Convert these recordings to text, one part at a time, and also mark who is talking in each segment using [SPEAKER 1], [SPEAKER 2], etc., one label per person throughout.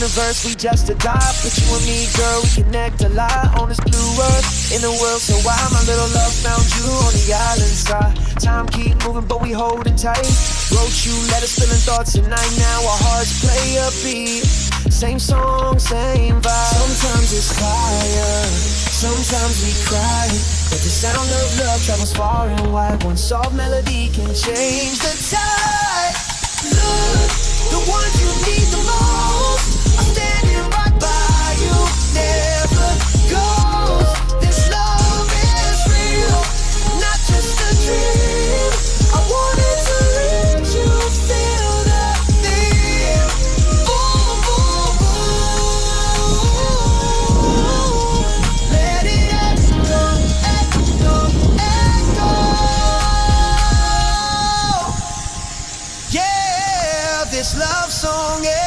[SPEAKER 1] universe, we just adopt. But you and me, girl, we connect a lot on this blue earth. In the world so wide, my little love found you on the island side. Time keep moving, but we holding tight. Wrote you letters, filling thoughts at night. Now our hearts play a beat. Same song, same vibe. Sometimes it's fire, sometimes we cry. But the sound of love travels far and wide. One soft melody can change the tide. Look, the one you need the most, I'm standing right by you. Never goes. This love is real, not just a dream. I wanted to let you feel the thing. Boom, boom, boom. Let it echo, echo, echo. Yeah, this love song echoes.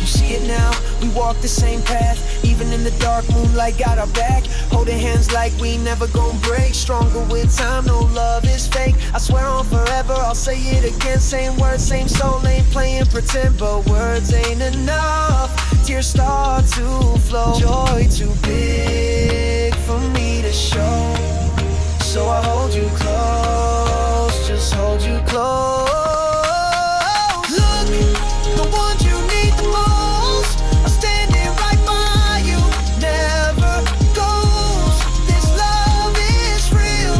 [SPEAKER 1] You see it now, we walk the same path. Even in the dark, moonlight got our back. Holding hands like we never gon' break. Stronger with time, no love is fake. I swear on forever, I'll say it again. Same words, same soul, ain't playing pretend. But words ain't enough, tears start to flow. Joy too big for me to show, so I hold you close, just hold you close. Look, the one you need the most, I'm standing right by you. Never goes. This love is real,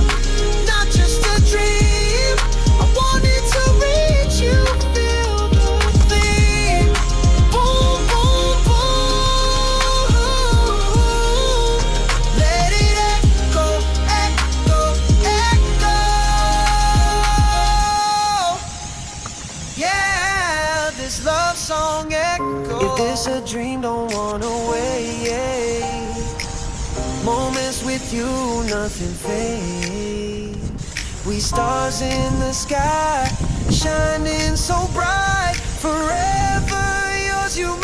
[SPEAKER 1] not just a dream. I wanted to reach you, feel the thing. Boom, boom, boom. Let it echo, echo, echo. Yeah, this love song echo. If this a dream, don't wanna wait. Moments with you, nothing fade. We stars in the sky, shining so bright. Forever yours, you